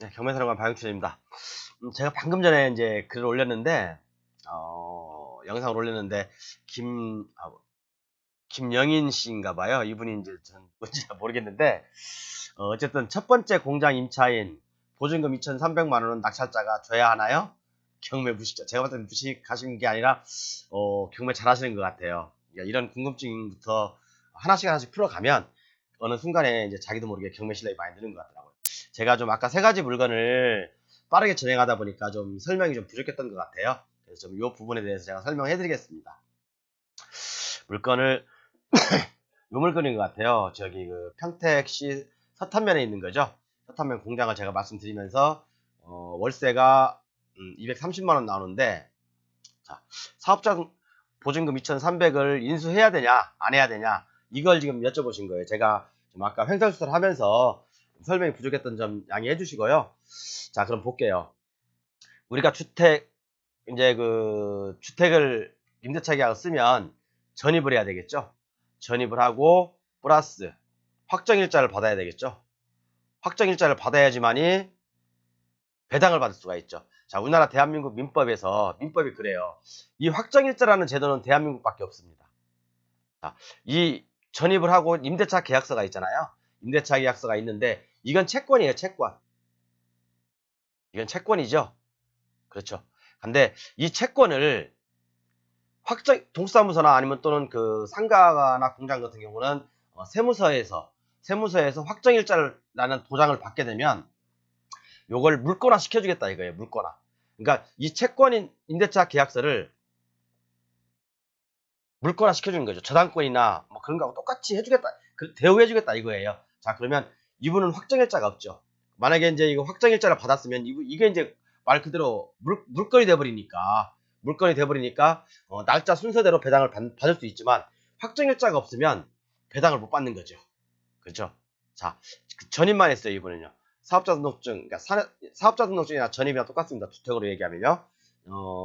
네, 경매사령관 박영춘입니다. 제가 방금 전에 이제 글을 올렸는데, 영상을 올렸는데, 김영인 씨인가 봐요. 이분이 이제 전 뭔지 잘 모르겠는데, 어쨌든 첫 번째 공장 임차인 보증금 2,300만 원은 낙찰자가 줘야 하나요? 경매 무식자. 제가 봤을 때 무식하신 게 아니라, 경매 잘 하시는 것 같아요. 그러니까 이런 궁금증부터 하나씩 풀어가면, 어느 순간에 이제 자기도 모르게 경매 실력이 많이 느는 것 같더라고요. 제가 좀 아까 세 가지 물건을 빠르게 진행하다 보니까 좀 설명이 좀 부족했던 것 같아요. 그래서 좀 이 부분에 대해서 제가 설명해 드리겠습니다. 물건을, 요 물건인 것 같아요. 저기 그 평택시 서탄면에 있는 거죠. 서탄면 공장을 제가 말씀드리면서, 월세가 230만 원 나오는데, 자, 사업자 보증금 2,300을 인수해야 되냐, 안 해야 되냐, 이걸 지금 여쭤보신 거예요. 제가 좀 아까 횡설수설 하면서 설명이 부족했던 점 양해해 주시고요. 자, 그럼 볼게요. 우리가 주택을 임대차 계약을 쓰면 전입을 해야 되겠죠. 전입을 하고, 플러스 확정일자를 받아야 되겠죠. 확정일자를 받아야지만이 배당을 받을 수가 있죠. 자, 우리나라 대한민국 민법이 그래요. 이 확정일자라는 제도는 대한민국밖에 없습니다. 자, 이 전입을 하고 임대차 계약서가 있잖아요. 임대차 계약서가 있는데 이건 채권이에요, 채권. 이건 채권이죠. 그렇죠. 근데 이 채권을 동사무소나 아니면 또는 그 상가나 공장 같은 경우는 세무서에서 확정일자라는 도장을 받게 되면 요걸 물권화 시켜주겠다 이거예요. 물권화. 그러니까 이 채권인 임대차 계약서를 물권화 시켜주는 거죠. 저당권이나 뭐 그런 거하고 똑같이 해주겠다. 대우해주겠다 이거예요. 자, 그러면 이분은 확정일자가 없죠. 만약에 이제 이거 확정일자를 받았으면 이게 이제 말 그대로 물건이 돼버리니까 날짜 순서대로 배당을 받을 수 있지만 확정일자가 없으면 배당을 못 받는 거죠. 그렇죠? 자, 전입만 했어요 이분은요. 사업자 등록증, 그러니까 사업자 등록증이나 전입이랑 똑같습니다. 주택으로 얘기하면요.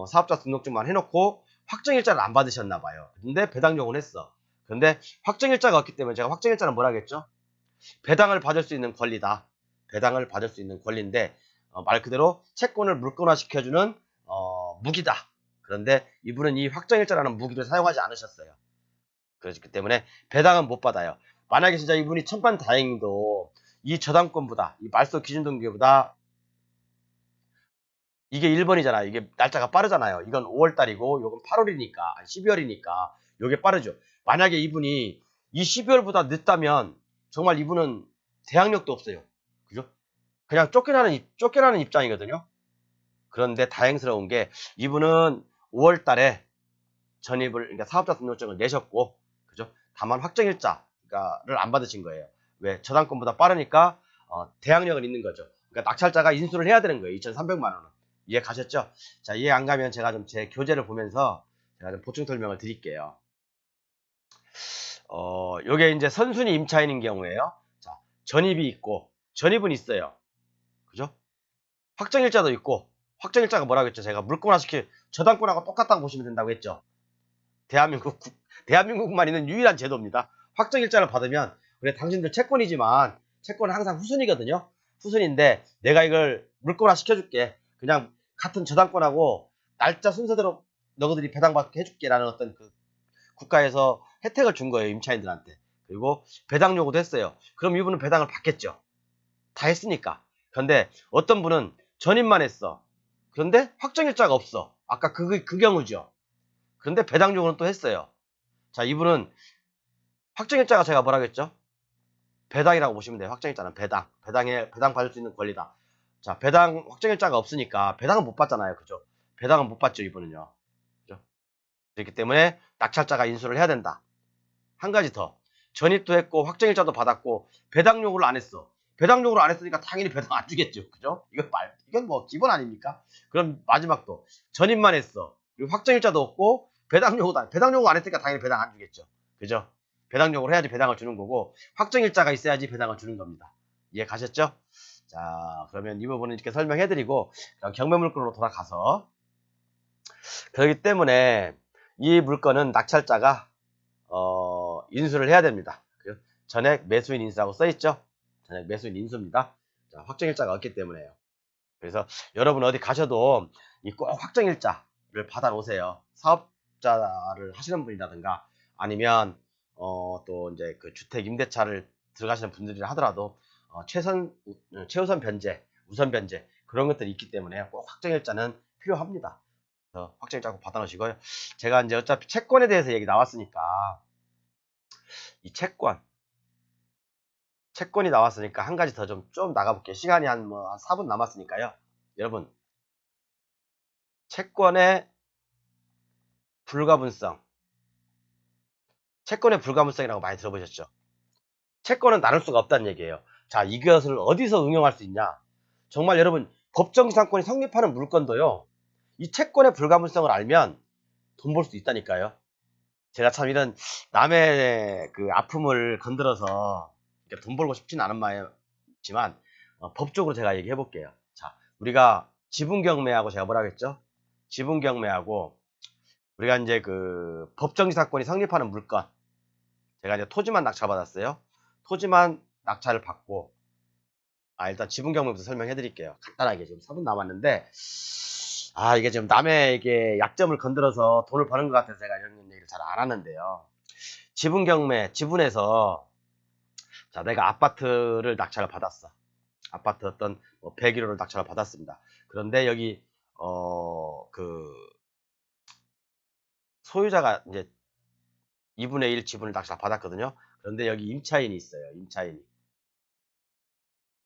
사업자 등록증만 해놓고 확정일자를 안 받으셨나 봐요. 근데 배당 요구는 했어. 그런데 확정일자가 없기 때문에 제가 확정일자는 뭐라 하겠죠? 배당을 받을 수 있는 권리다. 배당을 받을 수 있는 권리인데 말 그대로 채권을 물권화 시켜주는 무기다. 그런데 이분은 이 확정일자라는 무기를 사용하지 않으셨어요. 그렇기 때문에 배당은 못 받아요. 만약에 진짜 이분이 천만다행히도 이 저당권보다 이 말소 기준 등기보다 이게 1번이잖아요. 이게 날짜가 빠르잖아요. 이건 5월달이고 요건 8월이니까 12월이니까 요게 빠르죠. 만약에 이분이 이 12월보다 늦다면 정말 이분은 대항력도 없어요. 그죠? 그냥 쫓겨나는 입장이거든요. 그런데 다행스러운 게 이분은 5월달에 그러니까 사업자 등록증을 내셨고, 그죠? 다만 확정일자를 안 받으신 거예요. 왜? 저당권보다 빠르니까 대항력은 있는 거죠. 그러니까 낙찰자가 인수를 해야 되는 거예요. 2,300만 원은. 이해 가셨죠? 자, 이해 안 가면 제가 좀 제 교재를 보면서 제가 좀 보충 설명을 드릴게요. 요게 이제 선순위 임차인인 경우에요. 자, 전입은 있어요. 그죠? 확정일자도 있고, 확정일자가 뭐라고 했죠? 제가 물권화 저당권하고 똑같다고 보시면 된다고 했죠. 대한민국만 있는 유일한 제도입니다. 확정일자를 받으면, 그래, 당신들 채권이지만, 채권은 항상 후순이거든요. 후순인데, 내가 이걸 물권화 시켜줄게. 그냥 같은 저당권하고, 날짜 순서대로 너희들이 배당받게 해줄게라는 어떤 그 국가에서 혜택을 준 거예요, 임차인들한테. 그리고 배당 요구도 했어요. 그럼 이분은 배당을 받겠죠. 다 했으니까. 그런데 어떤 분은 전입만 했어. 그런데 확정일자가 없어. 아까 그 경우죠. 그런데 배당 요구는 또 했어요. 자, 이분은 확정일자가 제가 뭐라고 했죠? 배당이라고 보시면 돼요. 확정일자는 배당 받을 수 있는 권리다. 자, 배당 확정일자가 없으니까 배당은 못 받잖아요. 그죠? 배당은 못 받죠, 이분은요. 그죠? 그렇기 때문에 낙찰자가 인수를 해야 된다. 한 가지 더. 전입도 했고 확정일자도 받았고 배당 요구를 안 했어. 배당 요구를 안 했으니까 당연히 배당 안 주겠죠. 그죠? 이건 뭐 기본 아닙니까? 그럼 마지막도 전입만 했어. 그리고 확정일자도 없고 배당 요구 안 했으니까 당연히 배당 안 주겠죠. 그죠? 배당 요구를 해야지 배당을 주는 거고 확정일자가 있어야지 배당을 주는 겁니다. 이해 가셨죠? 자, 그러면 이 부분은 이렇게 설명해드리고 경매물건으로 돌아가서 그렇기 때문에 이 물건은 낙찰자가 인수를 해야 됩니다. 전액 매수인 인수라고 써있죠? 전액 매수인 인수입니다. 자, 확정일자가 없기 때문에요. 그래서 여러분 어디 가셔도 이 꼭 확정일자를 받아 놓으세요. 사업자를 하시는 분이라든가 아니면 또 이제 그 주택 임대차를 들어가시는 분들이라 하더라도 최우선 변제, 우선 변제 그런 것들이 있기 때문에 꼭 확정일자는 필요합니다. 그래서 확정일자 꼭 받아 놓으시고요. 제가 이제 어차피 채권에 대해서 얘기 나왔으니까 이 채권이 나왔으니까 한 가지 더 좀 나가볼게요. 시간이 한 4분 남았으니까요. 여러분, 채권의 불가분성. 채권의 불가분성이라고 많이 들어보셨죠? 채권은 나눌 수가 없다는 얘기예요. 자, 이것을 어디서 응용할 수 있냐? 정말 여러분, 법정지상권이 성립하는 물건도요. 이 채권의 불가분성을 알면 돈 벌 수 있다니까요. 제가 참 이런 남의 그 아픔을 건드려서 돈 벌고 싶지는 않은 마음이지만 법적으로 제가 얘기해 볼게요. 자, 우리가 지분경매하고 제가 뭐라고 했죠? 지분경매하고 우리가 이제 그 법정지상권이 성립하는 물건 제가 이제 토지만 낙찰받았어요. 토지만 낙찰을 받고 일단 지분경매부터 설명해 드릴게요. 간단하게 지금 4분 남았는데 이게 지금 남에게 약점을 건드려서 돈을 버는 것 같아서 제가 이런 얘기를 잘 안 하는데요. 지분경매, 지분에서 자, 내가 아파트를 낙찰을 받았어. 아파트 어떤 101호를 낙찰을 받았습니다. 그런데 여기 그 소유자가 이제 2분의 1 지분을 낙찰 받았거든요. 그런데 여기 임차인이 있어요.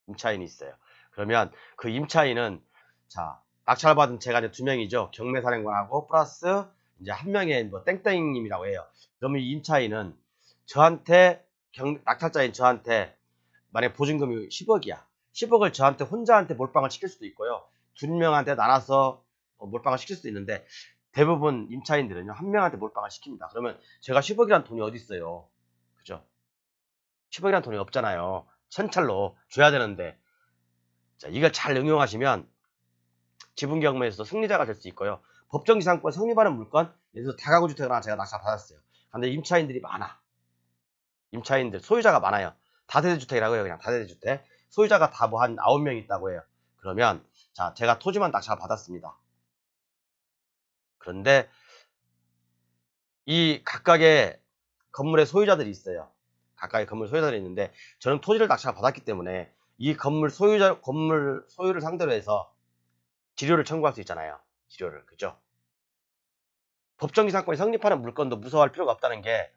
임차인이 있어요. 그러면 그 임차인은 자, 낙찰받은 제가 이제 2명이죠. 경매사령관하고 플러스 이제 한 명의 뭐 땡땡님이라고 해요. 그러면 이 임차인은 저한테 낙찰자인 저한테 만약 보증금이 10억이야. 10억을 저한테 혼자한테 몰빵을 시킬 수도 있고요. 2명한테 나눠서 몰빵을 시킬 수도 있는데 대부분 임차인들은요. 한 명한테 몰빵을 시킵니다. 그러면 제가 10억이란 돈이 어디 있어요? 그죠? 10억이란 돈이 없잖아요. 현찰로 줘야 되는데 자, 이걸 잘 응용하시면 지분경매에서 승리자가 될 수 있고요. 법정지상권 성립하는 물건, 예를 들어서 다가구 주택을 하나 제가 낙찰 받았어요. 근데 임차인들이 많아. 임차인들, 소유자가 많아요. 다세대주택이라고 해요. 그냥 다세대주택. 소유자가 다 뭐 한 9명 있다고 해요. 그러면 자, 제가 토지만 낙찰 받았습니다. 그런데 이 각각의 건물의 소유자들이 있어요. 각각의 건물 소유자들이 있는데 저는 토지를 낙찰 받았기 때문에 이 건물 소유를 상대로 해서 지료를 청구할 수 있잖아요. 지료를. 그죠? 법정지상권이 성립하는 물건도 무서워할 필요가 없다는 게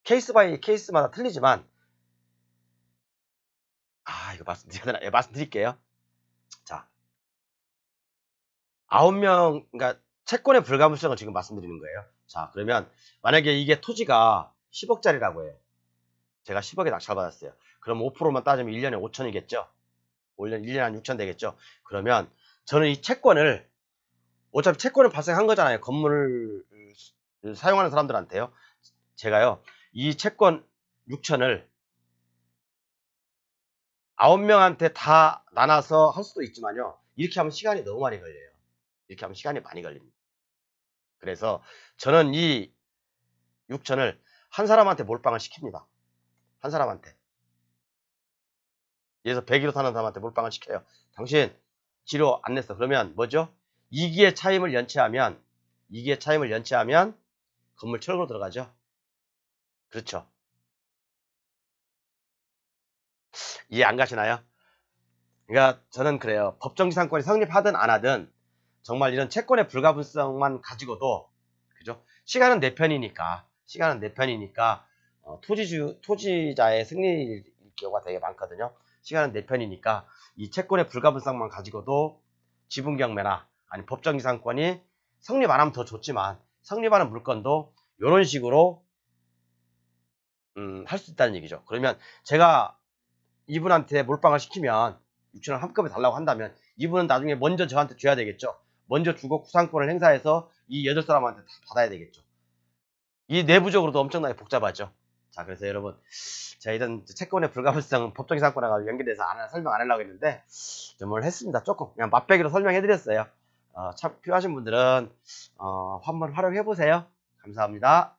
케이스 바이 케이스마다 틀리지만 이거 말씀드려야 되나? 예, 말씀드릴게요. 자, 9명 그러니까 채권의 불가분성을 지금 말씀드리는 거예요. 자, 그러면 만약에 이게 토지가 10억짜리라고 해요. 제가 10억에 낙찰받았어요. 그럼 5%만 따지면 1년에 5천이겠죠? 1년에 한 6천 되겠죠? 그러면 저는 이 채권을 어차피 채권은 발생한 거잖아요. 건물을 사용하는 사람들한테요. 제가요. 이 채권 6천을 9명한테 다 나눠서 할 수도 있지만요. 이렇게 하면 시간이 너무 많이 걸려요. 이렇게 하면 시간이 많이 걸립니다. 그래서 저는 이 6천을 한 사람한테 몰빵을 시킵니다. 한 사람한테. 예에서 100km 사는 사람한테 몰빵을 시켜요. 당신 지료 안 냈어. 그러면 뭐죠? 2기의 차임을 연체하면 건물 철거로 들어가죠. 그렇죠. 이해 안 가시나요? 그러니까 저는 그래요. 법정지상권이 성립하든 안 하든 정말 이런 채권의 불가분성만 가지고도 그죠? 시간은 내 편이니까 토지자의 승리일 경우가 되게 많거든요. 시간은 내 편이니까 이 채권의 불가분성만 가지고도 지분경매나 아니 법정지상권이 성립 안 하면 더 좋지만 성립하는 물건도 이런 식으로 할 수 있다는 얘기죠. 그러면 제가 이분한테 몰빵을 시키면 6천을 한꺼번에 달라고 한다면 이분은 나중에 먼저 저한테 줘야 되겠죠. 먼저 주고 구상권을 행사해서 이 8사람한테 다 받아야 되겠죠. 이 내부적으로도 엄청나게 복잡하죠. 자, 그래서 여러분, 제가 이런 채권의 불가분성 법정이상권하고 연결돼서 설명 안 하려고 했는데 좀 했습니다. 조금 그냥 맛배기로 설명해드렸어요. 참 필요하신 분들은 한번 활용해보세요. 감사합니다.